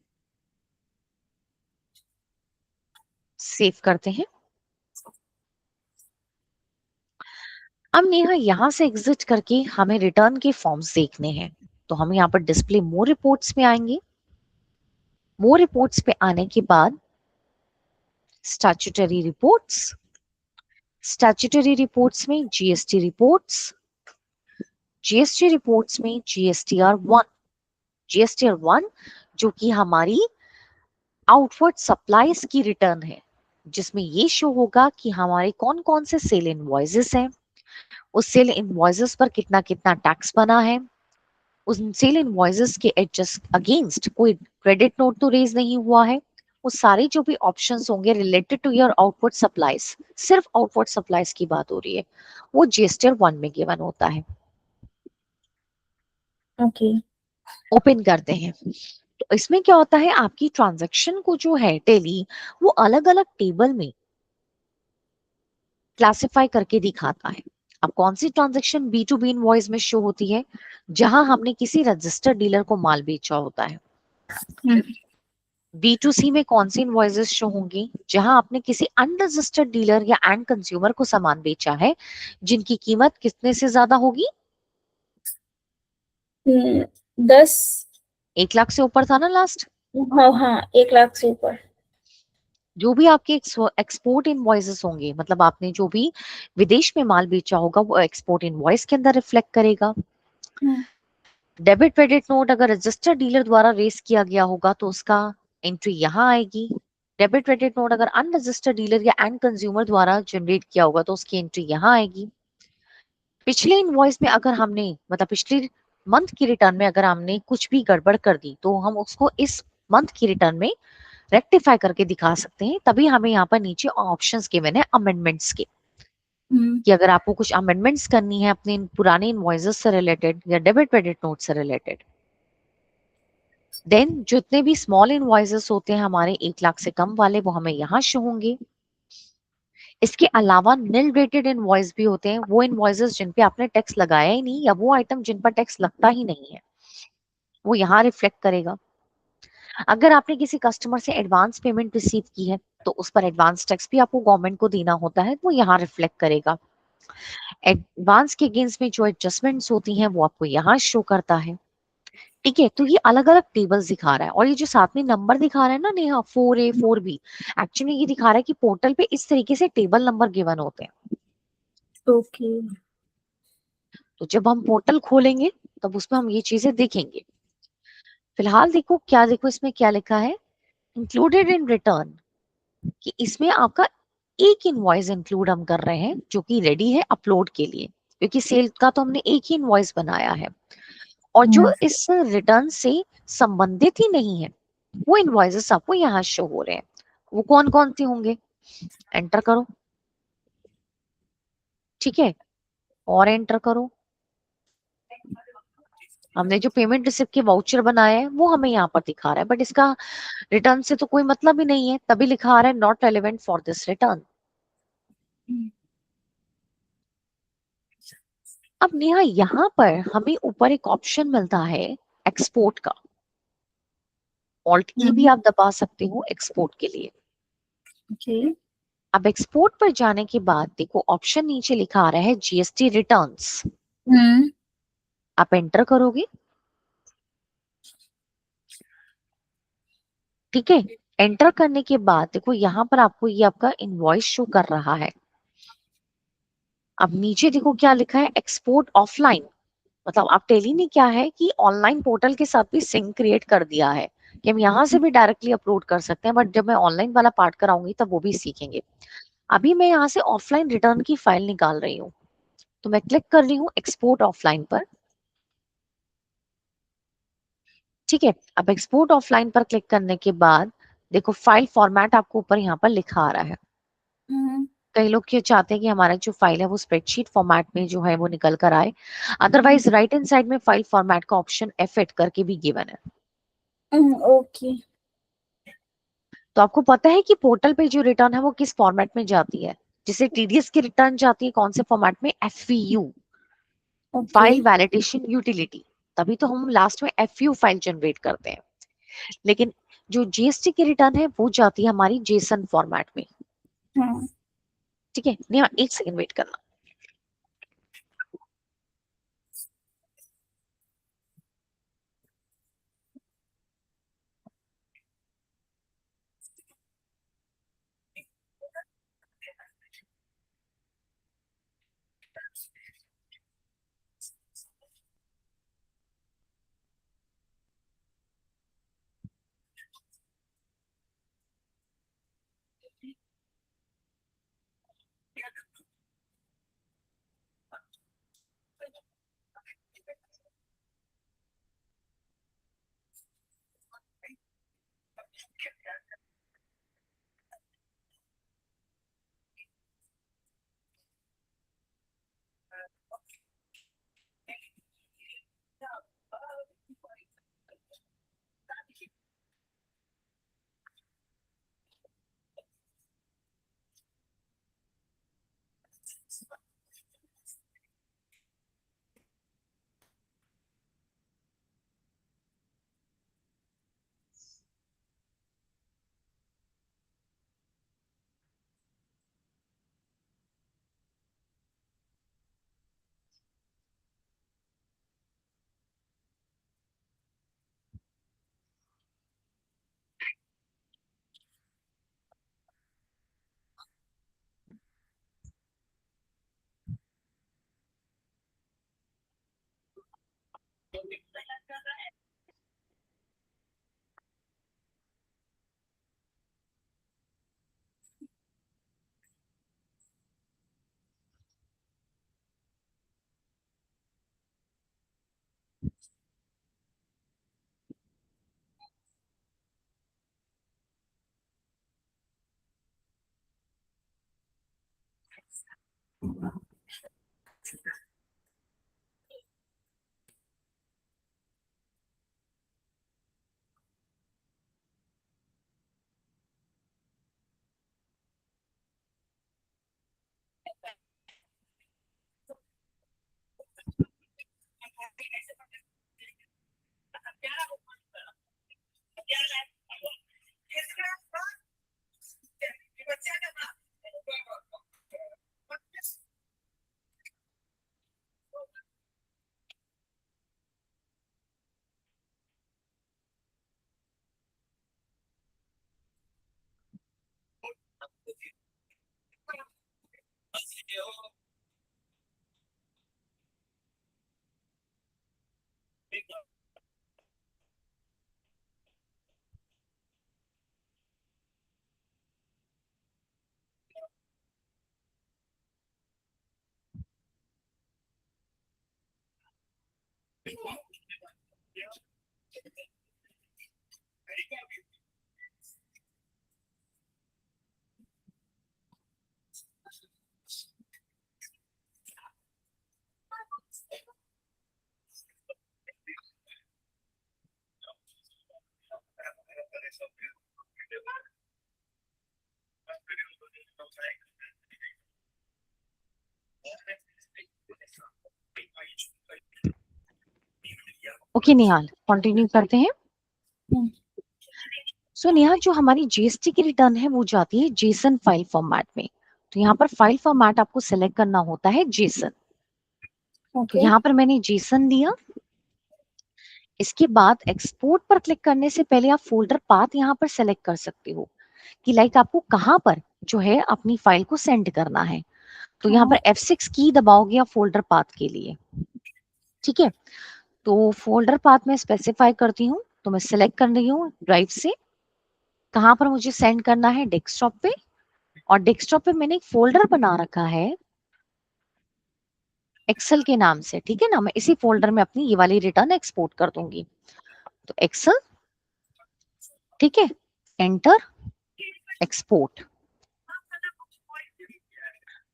Save करते हैं। अब नेहा यहां से एग्जिट करके हमें रिटर्न के फॉर्म्स देखने हैं, तो हम यहाँ पर डिस्प्ले मोर रिपोर्ट्स में आएंगे। मोर रिपोर्ट्स पे आने के बाद स्टैट्यूटरी रिपोर्ट्स, स्टैट्यूटरी रिपोर्ट्स में जीएसटी रिपोर्ट्स, जीएसटी रिपोर्ट्स में जीएसटीआर 1, जीएसटीआर 1 जो कि हमारी आउटवर्ड सप्लाईज की रिटर्न है, जिसमें ये शो होगा कि हमारे कौन कौन से सेल इनवॉइसेस हैं, उस सेल इनवॉइसेस पर कितना कितना टैक्स बना है, उस सेल इनवॉइसेस के एडजस्ट अगेंस्ट कोई क्रेडिट नोट तो रेज नहीं हुआ है। वो सारे जो भी ऑप्शंस होंगे related to your outward supplies, सिर्फ आउटवर्ड सप्लाईज की बात हो रही है, वो जीएसटीआर 1 में गिवन होता है। ओके। ओपन करते हैं, तो इसमें क्या होता है, आपकी ट्रांजैक्शन को जो है टेली वो अलग अलग टेबल में क्लासिफाई करके दिखाता है। अब कौन सी transaction B to B invoice में शो होती है? जहां हमने किसी रजिस्टर्ड डीलर को माल बेचा होता है। बी टू सी में कौन सी इनवॉइसेस शो होंगी? जहां आपने किसी अनरजिस्टर्ड डीलर या एंड कंज्यूमर को सामान बेचा है, जिनकी कीमत कितने से ज्यादा होगी? 10। 1 लाख से ऊपर था ना लास्ट। हाँ हाँ, 1 लाख से ऊपर। जो भी आपके एक्सपोर्ट इनवॉइसेस होंगे, मतलब आपने जो भी विदेश में माल बेचा होगा, वो एक्सपोर्ट इनवॉइस के अंदर रिफ्लेक्ट करेगा। डेबिट क्रेडिट नोट अगर रजिस्टर्ड डीलर द्वारा रेस किया गया होगा तो उसका एंट्री यहाँ आएगी। डेबिट क्रेडिट नोट अगर अनरजिस्टर्ड डीलर या एंड कंज्यूमर द्वारा जनरेट किया होगा तो उसकी एंट्री यहाँ आएगी। पिछले इनवॉइस में अगर हमने, मतलब पिछले मंथ की रिटर्न में अगर हमने कुछ भी गड़बड़ कर दी, तो हम उसको इस मंथ की रिटर्न में रेक्टिफाई करके दिखा सकते हैं। तभी हमें यहाँ पर नीचे ऑप्शंस गिवन है अमेंडमेंट्स के, कि अगर आपको कुछ अमेंडमेंट्स करनी है अपने पुराने इनवॉइसेस से रिलेटेड या डेबिट क्रेडिट नोट से रिलेटेड, देन जितने भी स्मॉल इनवॉइसेस होते हैं हमारे 1 लाख से कम वाले, वो हमें यहाँ शो होंगे। इसके अलावा निल रेटेड इनवॉइस भी होते हैं, वो इनवॉइसेस जिन पे आपने टैक्स लगाया ही नहीं, या वो आइटम जिन पर टैक्स लगता ही नहीं है, वो यहाँ रिफ्लेक्ट करेगा। अगर आपने किसी कस्टमर से एडवांस पेमेंट रिसीव की है, तो उस पर एडवांस टैक्स भी आपको गवर्नमेंट को देना होता है, वो यहाँ रिफ्लेक्ट करेगा। एडवांस के अगेंस्ट में जो एडजस्टमेंट्स होती हैं वो आपको यहाँ शो करता है। ठीक है, तो ये अलग अलग टेबल्स दिखा रहा है, और ये जो साथ में नंबर दिखा रहा है ना नेहा, 4A 4B, एक्चुअली ये दिखा रहा है कि पोर्टल पे इस तरीके से टेबल नंबर गिवन होते हैं। ओके। तो जब हम पोर्टल खोलेंगे तब उसमें हम ये चीजें देखेंगे। फिलहाल देखो क्या, देखो इसमें क्या लिखा है, इंक्लूडेड इन रिटर्न, कि इसमें आपका एक इनवॉइस इंक्लूड हम कर रहे हैं जो कि रेडी है अपलोड के लिए, क्योंकि सेल का तो हमने एक ही इनवॉइस बनाया है, और जो इस रिटर्न से संबंधित ही नहीं है वो इनवॉइसेस आपको यहाँ शो हो रहे हैं। वो कौन कौन से होंगे, एंटर करो। ठीक है, और एंटर करो। हमने जो पेमेंट रिसिप्ट के वाउचर बनाए हैं वो हमें यहाँ पर दिखा रहा है, बट इसका रिटर्न से तो कोई मतलब ही नहीं है, तभी लिखा आ रहा है not relevant for this return. अब नेहा यहाँ पर हमें ऊपर एक ऑप्शन मिलता है एक्सपोर्ट का, ऑल्ट ई भी आप दबा सकते हो एक्सपोर्ट के लिए। ओके। अब एक्सपोर्ट पर जाने के बाद देखो ऑप्शन नीचे लिखा आ रहा है जीएसटी रिटर्न्स, आप एंटर करोगे। ठीक है, एंटर करने के बाद देखो यहाँ पर आपको ये आपका इनवॉइस शो कर रहा है। अब नीचे देखो क्या लिखा है, एक्सपोर्ट ऑफलाइन, मतलब आप टेली ने क्या है कि ऑनलाइन पोर्टल के साथ भी सिंक क्रिएट कर दिया है कि हम यहाँ से भी डायरेक्टली अपलोड कर सकते हैं, बट जब मैं ऑनलाइन वाला पार्ट कराऊंगी तब वो भी सीखेंगे। अभी मैं यहाँ से ऑफलाइन रिटर्न की फाइल निकाल रही हूँ, तो मैं क्लिक कर रही हूँ एक्सपोर्ट ऑफलाइन पर। ठीक है, अब एक्सपोर्ट ऑफलाइन पर क्लिक करने के बाद देखो फाइल फॉर्मेट आपको ऊपर यहाँ पर लिखा आ रहा है। कई लोग क्या चाहते हैं कि हमारा जो फाइल है वो स्प्रेडशीट फॉर्मेट में जो है वो निकल कर आए, अदरवाइज राइट हैंड साइड में फाइल फॉर्मेट का ऑप्शन F8 करके भी गिवन है। ओके। तो आपको पता है कि पोर्टल पे जो रिटर्न है वो किस फॉर्मेट में जाती है, जिसे टीडीएस की रिटर्न जाती है कौन से फॉर्मेट में, FVU, okay. File validation utility. तभी तो हम लास्ट में FU फाइल जनरेट करते हैं, लेकिन जो जीएसटी की रिटर्न है वो जाती है हमारी जेसन फॉर्मेट में। हाँ। ठीक है नेहा, एक सेकंड वेट करना। ओके निहाल, कंटिन्यू करते हैं। सो नेहा, जो हमारी जीएसटी की रिटर्न है वो जाती है जेसन फाइल फॉर्मेट में। तो यहाँ पर फाइल फॉर्मेट आपको सेलेक्ट करना होता है जेसन। तो ओके। यहाँ पर मैंने जेसन दिया। इसके बाद एक्सपोर्ट पर क्लिक करने से पहले आप फोल्डर पाथ यहाँ पर सेलेक्ट कर सकते हो कि लाइक आपको कहाँ पर जो है अपनी फाइल को सेंड करना है। तो यहाँ हाँ। पर F6 की दबाओगे आप फोल्डर पाथ के लिए। ठीक है, तो फोल्डर पाथ में स्पेसिफाई करती हूँ, तो मैं सिलेक्ट कर रही हूँ ड्राइव से कहाँ पर मुझे सेंड करना है, डेस्कटॉप पे। और डेस्कटॉप पे मैंने एक फोल्डर बना रखा है एक्सेल के नाम से। ठीक है ना, मैं इसी फोल्डर में अपनी ये वाली रिटर्न एक्सपोर्ट कर दूंगी। तो एक्सेल, ठीक है, एंटर, एक्सपोर्ट।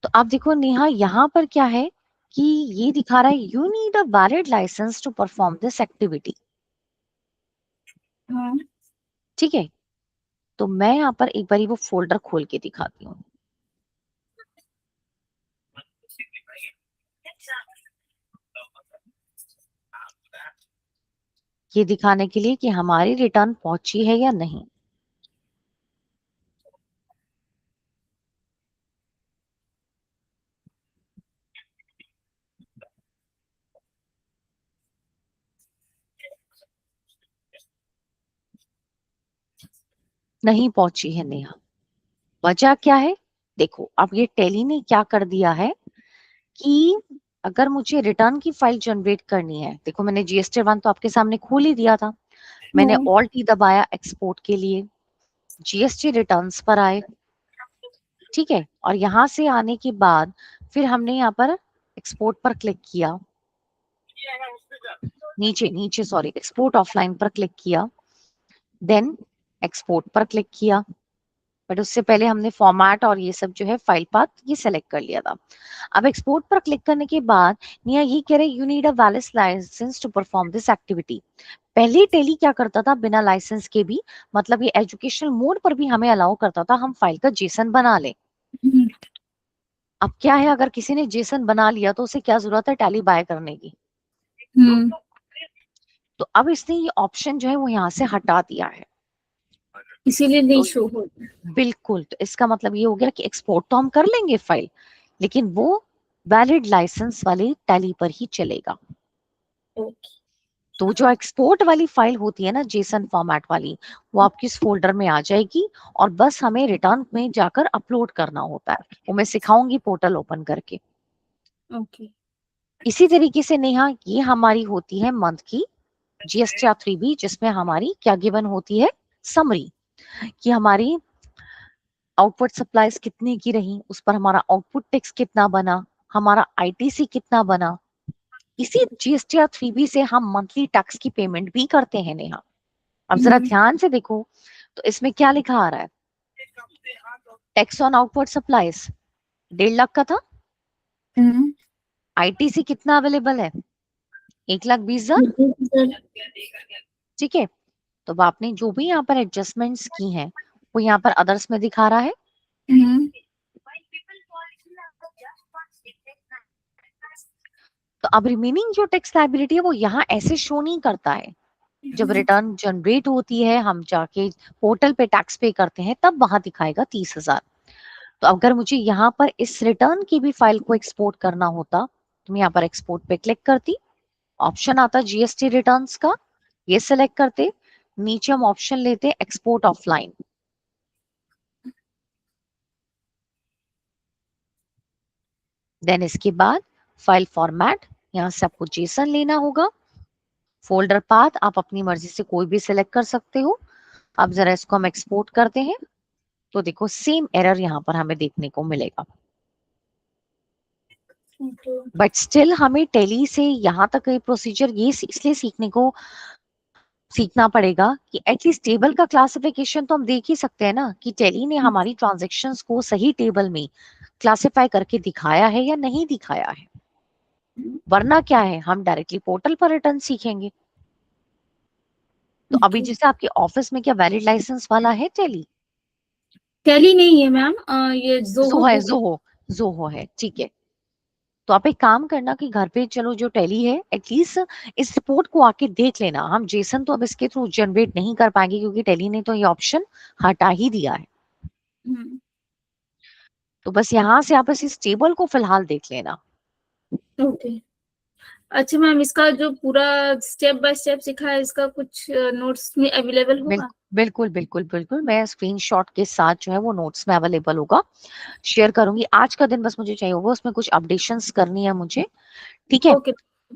तो आप देखो नेहा, यहाँ पर क्या है कि ये दिखा रहा है you need a valid licence to perform this activity. हाँ। ठीक है, तो मैं यहाँ पर एक बार वो फोल्डर खोल के दिखाती हूँ। ये दिखाने के लिए कि हमारी रिटर्न पहुंची है या नहीं। नहीं पहुंची है नेहा। वजह क्या है, देखो अब ये टैली ने क्या कर दिया है कि अगर मुझे रिटर्न की फाइल जनरेट करनी है, देखो मैंने GST1 तो आपके सामने खोल ही दिया था। मैंने हाँ। ऑल्ट ई दबाया एक्सपोर्ट के लिए, जीएसटी रिटर्न्स पर आए। ठीक है, और यहां से आने के बाद फिर हमने यहाँ पर एक्सपोर्ट पर क्लिक किया, नीचे नीचे सॉरी, एक्सपोर्ट ऑफलाइन पर क्लिक किया, देन एक्सपोर्ट पर क्लिक किया। बट उससे पहले हमने फॉर्मेट और ये सब जो है फाइल पाथ ये सेलेक्ट कर लिया था। अब एक्सपोर्ट पर क्लिक करने के बाद निया ये कह रहे you need a valid licence to perform this activity. पहले टेली क्या करता था, बिना लाइसेंस के भी, मतलब ये एजुकेशनल मोड पर भी हमें अलाउ करता था हम फाइल का जेसन बना ले। हम्म। अब क्या है, अगर किसी ने जेसन बना लिया तो उसे क्या जरूरत है टैली बाय करने की। हम्म। तो अब इसने ये ऑप्शन जो है वो यहाँ से हटा दिया है। इसीलिए नहीं तो शो होता। बिल्कुल, तो इसका मतलब ये हो गया कि एक्सपोर्ट तो हम कर लेंगे फाइल, लेकिन वो वैलिड लाइसेंस वाले टैली पर ही चलेगा। ओके। तो जो एक्सपोर्ट वाली फाइल होती है ना जेसन फॉर्मेट वाली, वो आपकी इस फोल्डर में आ जाएगी और बस हमें रिटर्न में जाकर अपलोड करना होता है। वो मैं सिखाऊंगी पोर्टल ओपन करके। ओके। इसी तरीके से नेहा, ये हमारी होती है मंथ की GST3B, जिसमें हमारी क्या गिवन होती है, समरी, कि हमारी आउटपुट सप्लाईज कितने की रही, उस पर हमारा आउटपुट टैक्स कितना बना, हमारा ITC कितना बना। इसी GST3B से हम मंथली टैक्स की पेमेंट भी करते हैं नेहा। अब जरा हम्म। ध्यान से देखो, तो इसमें क्या लिखा आ रहा है, tax on output supplies 1.5 lakh का था। हम्म। ITC कितना अवेलेबल है, 1,20,000। ठीक है, तो अब आपने जो भी यहाँ पर एडजस्टमेंट्स की हैं वो यहाँ पर अदर्स में दिखा रहा है। हम्म। तो अब रिमेनिंग जो टैक्स लायबिलिटी है वो यहाँ ऐसे शो नहीं करता है। जब रिटर्न जनरेट होती है, हम जाके पोर्टल पे टैक्स पे करते हैं, तब वहां दिखाएगा 30,000। तो अगर मुझे यहाँ पर इस रिटर्न की भी फाइल को एक्सपोर्ट करना होता, तो मैं यहाँ पर एक्सपोर्ट पे क्लिक करती, ऑप्शन आता GST रिटर्न्स का, ये सिलेक्ट करते, नीचे हम ऑप्शन लेते एक्सपोर्ट ऑफलाइन। देन इसके बाद फाइल फॉर्मेट, यहाँ से आपको जेसन लेना होगा। फोल्डर पाथ आप अपनी मर्जी से कोई भी सिलेक्ट कर सकते हो। अब जरा इसको हम एक्सपोर्ट करते हैं, तो देखो सेम एरर यहाँ पर हमें देखने को मिलेगा। ओके। बट स्टिल हमें टैली से यहाँ तक ये प्रोसीजर ये इसलिए सीखना पड़ेगा कि एटलीस्ट टेबल का क्लासिफिकेशन तो हम देख ही सकते हैं ना, कि टैली ने हमारी ट्रांजैक्शंस को सही टेबल में क्लासिफाई करके दिखाया है या नहीं दिखाया है। वरना क्या है, हम डायरेक्टली पोर्टल पर रिटर्न सीखेंगे। तो अभी जैसे आपके ऑफिस में क्या वैलिड लाइसेंस वाला है टैली? टैली नहीं है मैम, ये जो जोहो है, बुक। जोहो है, ठीक है। तो आप एक काम करना कि घर पे चलो जो टैली है एटलीस्ट इस रिपोर्ट को आके देख लेना। हम जेसन तो अब इसके थ्रू जनरेट नहीं कर पाएंगे क्योंकि टैली ने तो ये ऑप्शन हटा ही दिया है। हम्म, तो बस यहाँ से आप बस इस टेबल को फिलहाल देख लेना। ओके। अच्छा मैम, इसका जो पूरा स्टेप बाय स्टेप सिखा है, इसका कुछ नोट्स में अवेलेबल होगा? बिल्कुल बिल्कुल बिल्कुल, मैं स्क्रीनशॉट के साथ जो है वो नोट्स में अवेलेबल होगा, शेयर करूंगी। आज का दिन बस मुझे चाहिए होगा, उसमें कुछ अपडेशंस करनी है मुझे, ठीक है। ओके।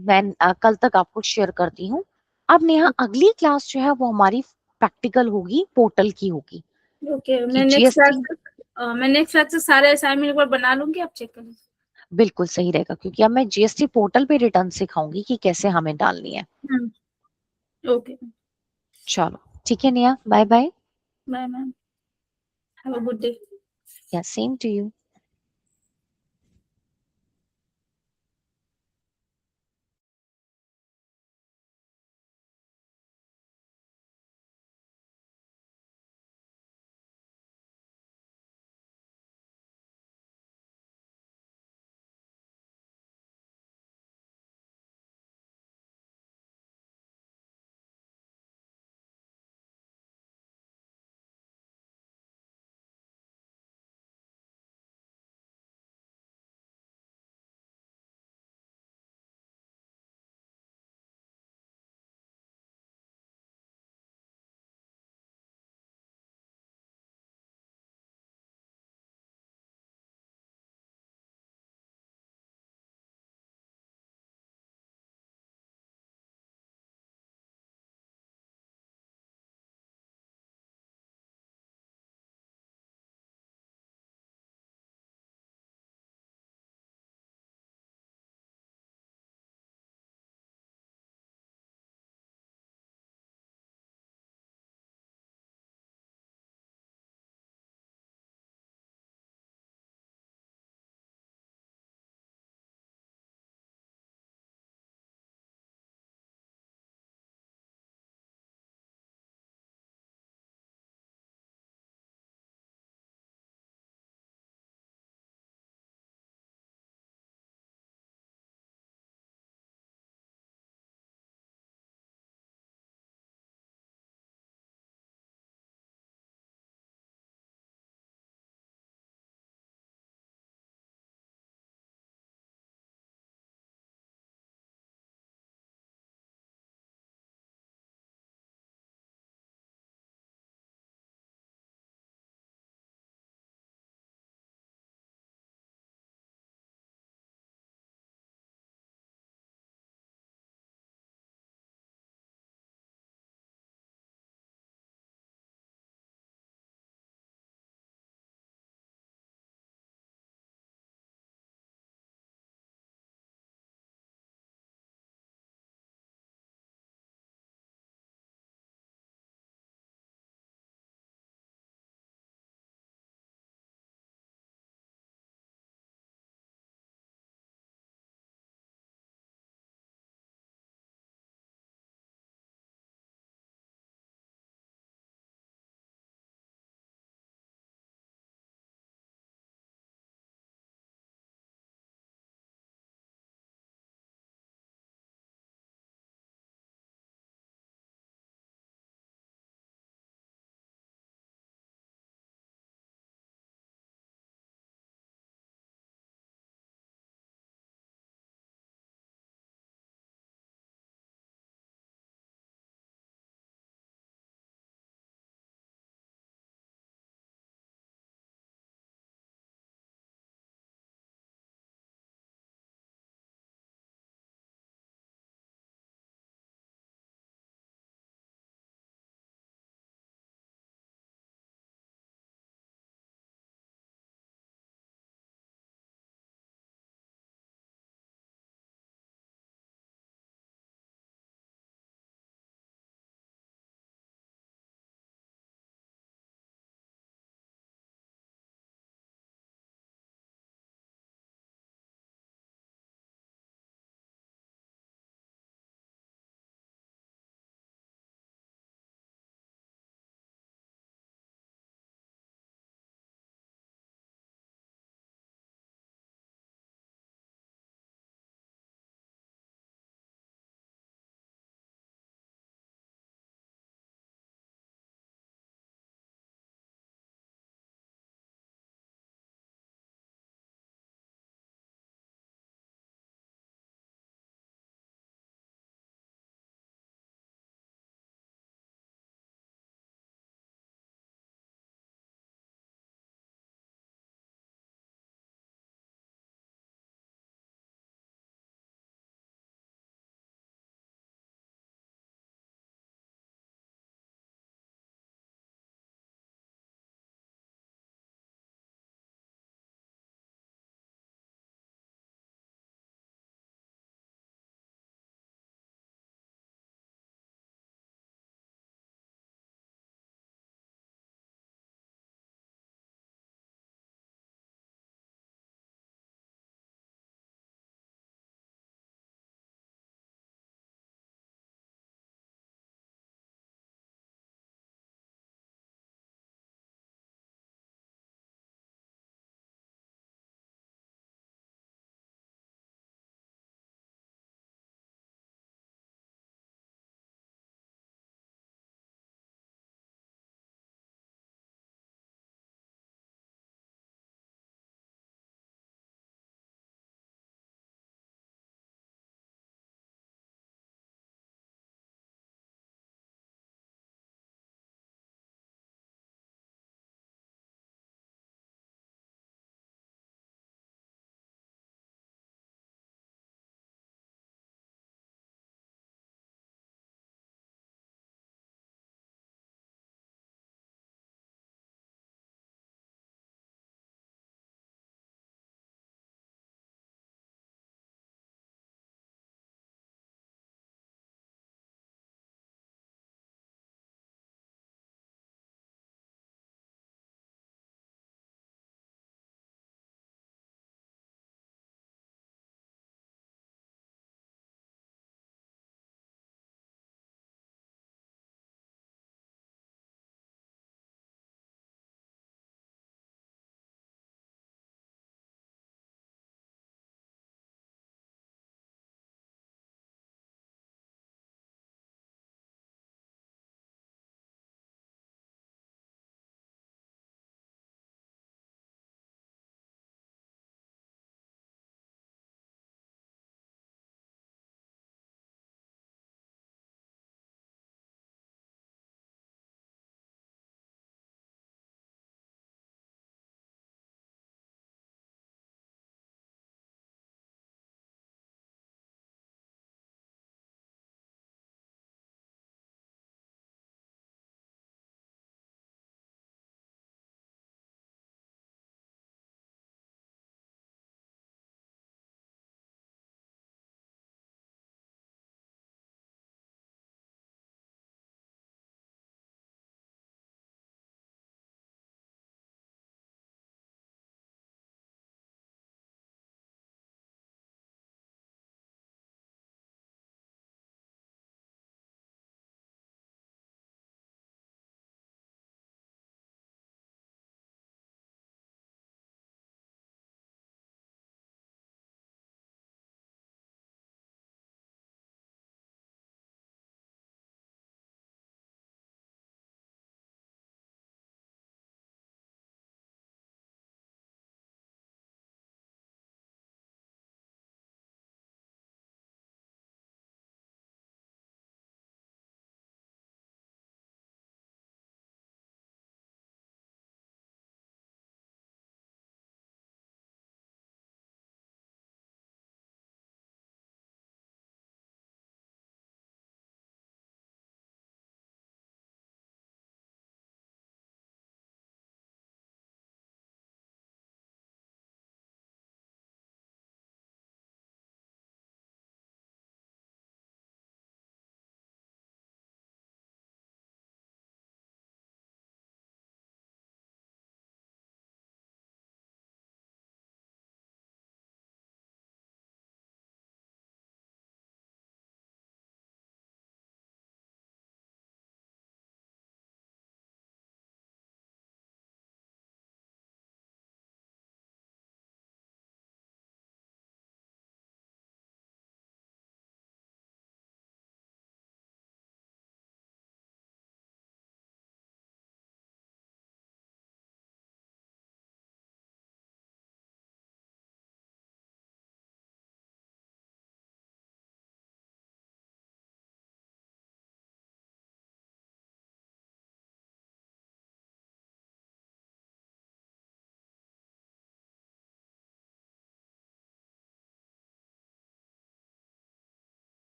मैं कल तक आपको शेयर करती हूँ। अब नेहा अगली क्लास जो है वो हमारी प्रैक्टिकल होगी, पोर्टल की होगी, ओके, कि मैं नेक्स्ट क्लास जीएसटी। तक सारे असाइनमेंट एक बार बना लूंगी, आप चेक कर लीजिए। बिल्कुल सही रहेगा, क्योंकि अब मैं जीएसटी पोर्टल पे रिटर्न सिखाऊंगी कि कैसे हमें डालनी है। ओके। चलो ठीक है Neha, bye bye. Bye ma'am, have a good day. Yeah same to you.